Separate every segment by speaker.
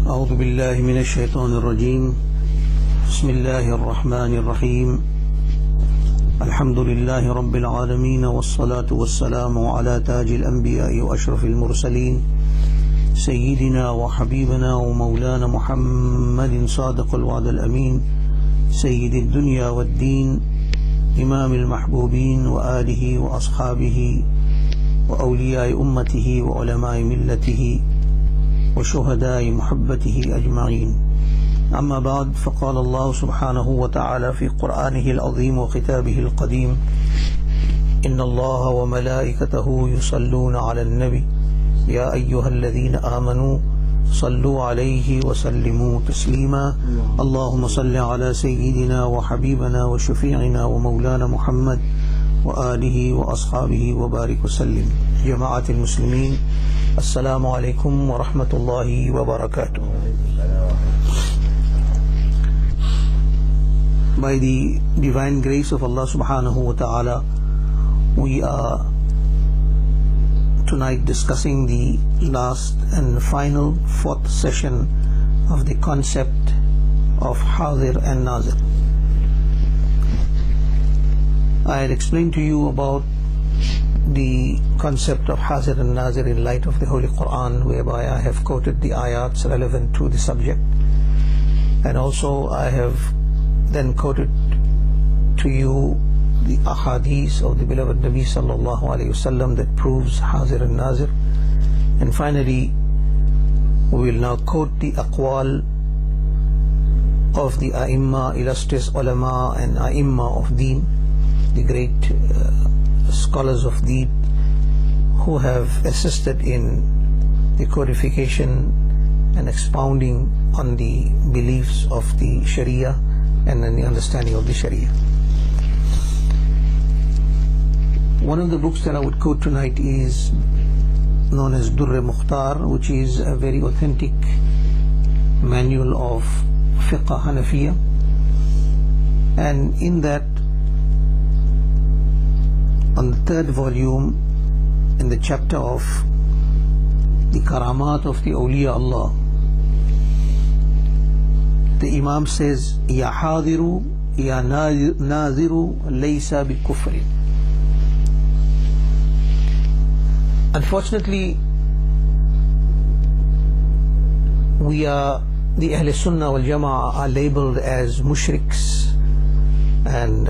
Speaker 1: أعوذ بالله من الشيطان الرجيم. بسم الله الرحمن الرحيم. الحمد لله رب العالمين، والصلاة والسلام على تاج الأنبياء وأشرف المرسلين سيدنا وحبيبنا ومولانا محمد صادق الوعد الأمين، سيد الدنيا والدين، إمام المحبوبين، وآله وأصحابه وأولياء أمته وعلماء ملته وشهداء محبته أجمعين. أما بعد، فقال الله سبحانه وتعالى في قرآنه العظيم وكتابه القديم: إن الله وملائكته يصلون على النبي يا أيها الذين آمنوا صلوا عليه وسلموا تسليما. اللهم صل على سيدنا وحبيبنا وشفيعنا ومولانا محمد وآله وأصحابه وبارك وسلم. جماعة المسلمين، السلام عليكم ورحمة الله وبركاته. By the divine grace of Allah subhanahu wa ta'ala, we are tonight discussing the last and final fourth session of the concept of Hadir and Nazir. I had explained to you about the concept of Hadir and Nazir in light of the Holy Quran, whereby I have quoted the ayats relevant to the subject, and also I have then quoted to you the ahadith of the beloved Nabi sallallahu alayhi wasallam that proves Hadir and Nazir. And finally, we will now quote the aqwal of the A'imma, illustrious ulama and A'imma of Deen, the great scholars of Deen who have assisted in the codification and expounding on the beliefs of the Sharia and in the understanding of the Sharia. One of the books that I would quote tonight is known as Durr Mukhtar, which is a very authentic manual of Fiqh Hanafiya, and in that, on the third volume, in the chapter of the Karamat of the Awliya Allah, the Imam says, Ya Hadiru, Ya Naziru, Laysa bi Kufri. Unfortunately, the Ahl Sunnah wal Jama'ah are labeled as mushriks and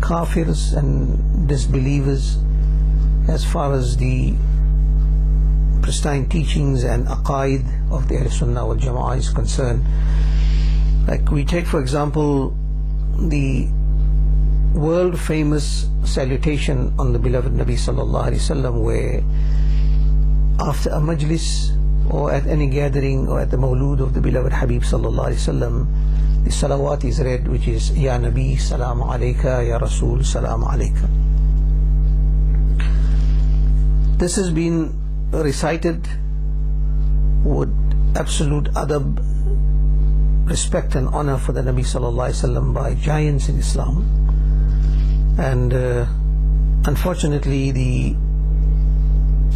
Speaker 1: kafirs and disbelievers as far as the pristine teachings and aqaid of the Ahl Sunnah wal Jama'ah is concerned. Like we take for example the world famous salutation on the beloved Nabi sallallahu alaihi wasallam, where after a majlis or at any gathering or at the mawlud of the beloved Habib sallallahu alaihi wasallam, the salawat is read, which is Ya Nabi salam alayka, Ya Rasul salam alayka. This has been recited with absolute adab, respect and honor for the Nabi sallallahu alaihi wasallam by giants in Islam. And unfortunately, the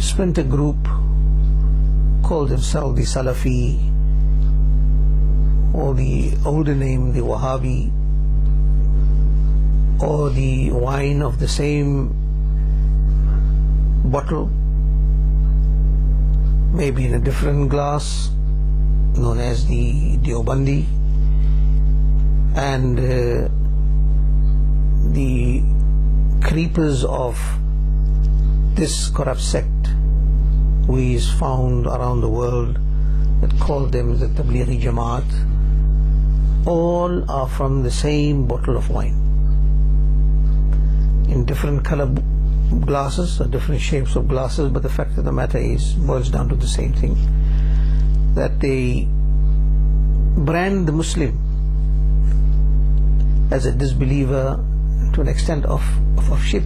Speaker 1: splinter group called themselves the Salafi, or the older name the Wahhabi, or the wine of the same bottle, maybe in a different glass, known as the Deobandi, and the creepers of this corrupt sect who is found around the world that call them the Tablighi Jamaat, all are from the same bottle of wine in different color glasses or different shapes of glasses, but the fact of the matter is boils down to the same thing, that they brand the Muslim as a disbeliever to an extent of shirk.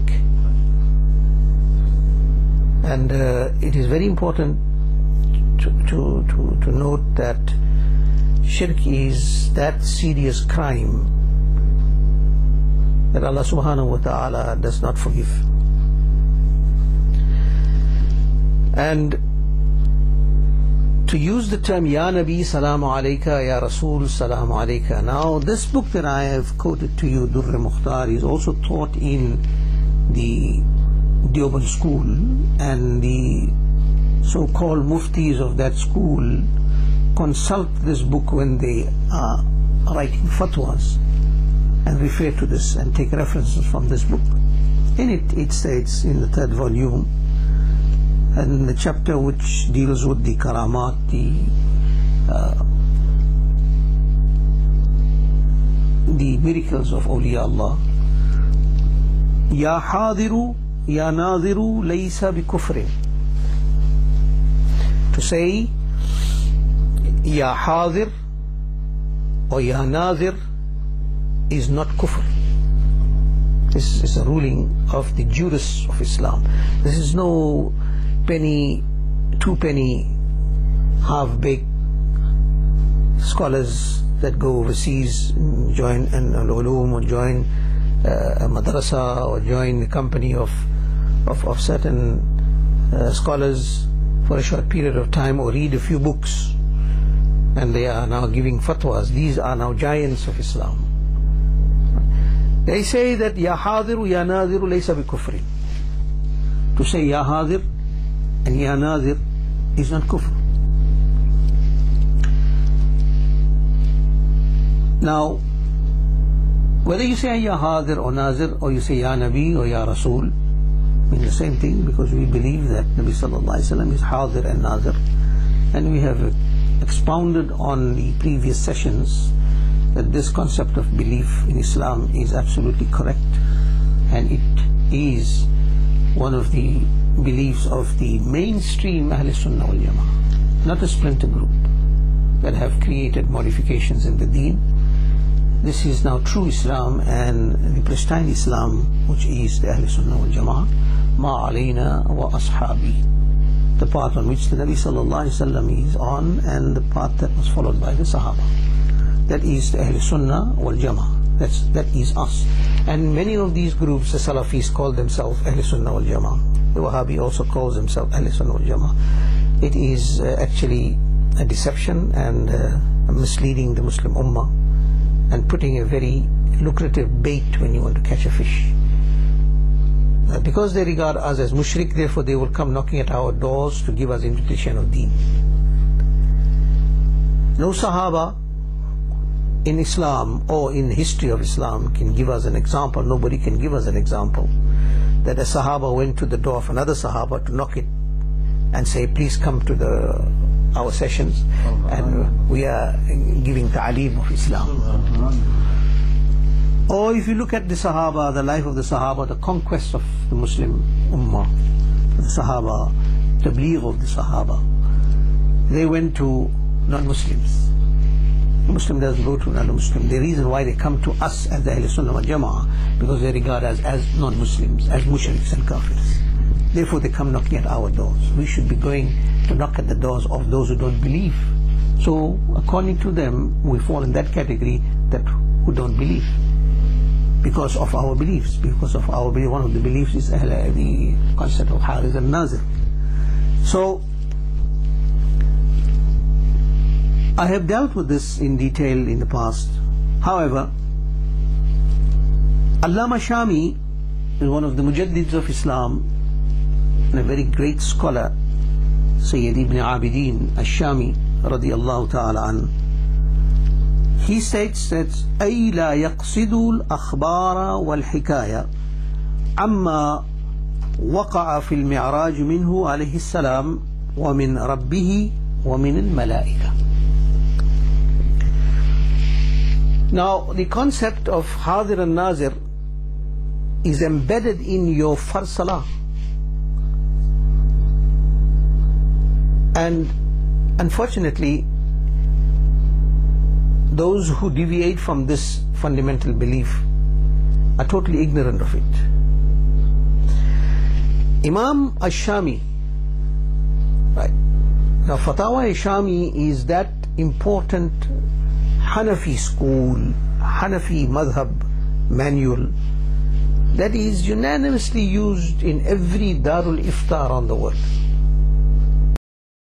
Speaker 1: And it is very important to note that shirk is that serious crime that Allah subhanahu wa ta'ala does not forgive. And to use the term Ya Nabi Salamu Alayka, Ya Rasul Salamu Alayka. Now this book that I have quoted to you, Durr Mukhtar, is also taught in the Deoband school, and the so-called muftis of that school consult this book when they are writing fatwas and refer to this and take references from this book. In it states in the 3rd volume, and the chapter which deals with the karamat, the miracles of awliya Allah, Ya hadiru Ya nadhiru laysa bi kufrin. To say Ya hadir or Ya nadhir is not kufr. This is a ruling of the jurists of Islam. This is no penny, 2-penny, half-baked scholars that go overseas, join an ulum or join a madrasa or join the company of certain scholars for a short period of time, or read a few books and they are now giving fatwas. These are now giants of Islam. They say that Ya hadiru Ya nadhiru laysa bi kufri. To say Ya hadir and Ya nadhir is not kufr. Now, whether you say Ya hadir or nazir, or you say Ya Nabi or Ya Rasul, mean the same thing, because we believe that Nabi Sallallahu Alaihi Wasallam is hadir and nazir, and we have expounded on the previous sessions that this concept of belief in Islam is absolutely correct, and it is one of the beliefs of the mainstream Ahl Sunnah wal Jama'ah, not a splinter group that have created modifications in the deen. This is now true Islam, and the pristine Islam, which is the Ahl Sunnah wal Jama'ah, ma alayna wa ashabi, the path on which the Nabi Sallallahu Alaihi Wasallam is on, and the path that was followed by the Sahaba. That is the Ahl Sunnah wal Jama'ah. That is us. And many of these groups, the Salafis, call themselves Ahl Sunnah wal Jama'ah. The Wahhabi also calls himself Ahl Sunnah wal Jama'ah. It is actually a deception and misleading the Muslim Ummah, and putting a very lucrative bait when you want to catch a fish. Because they regard us as mushrik, therefore they will come knocking at our doors to give us invitation of deen. No Sahaba in Islam or in history of Islam can give us an example. Nobody can give us an example that a Sahaba went to the door of another Sahaba to knock it and say, please come to our sessions, and we are giving ta'aleem of Islam. Or if you look at the Sahaba, the life of the Sahaba, the conquest of the Muslim Ummah, the Sahaba, tabligh of the Sahaba, they went to non-Muslims. A Muslim doesn't go to another Muslim. The reason why they come to us as the Ahl Sunnah wal Jama'ah, because they regard us as non-Muslims, as mushriks and kafirs. Therefore they come knocking at our doors. We should be going to knock at the doors of those who don't believe. So according to them, we fall in that category, that who don't believe, because of our beliefs. Because of our belief, one of the beliefs is the concept of Hadir and Nazir. So I have dealt with this in detail in the past. However, Allama Shami is one of the Mujaddids of Islam, and a very great scholar, Sayyid Ibn Abidin Ash-Shami radiyallahu ta'ala an. He states that أي لا يقصد الأخبار والحكاية عما وقع في المعراج منه عليه السلام ومن ربه ومن الملائكة. Now the concept of Hadir and Nazir is embedded in your Farz Salah, and unfortunately those who deviate from this fundamental belief are totally ignorant of it. Imam Ash-Shami, right? Now Fatawa Ash-Shami is that important Hanafi school, Hanafi madhab manual that is unanimously used in every Darul Iftar around the world.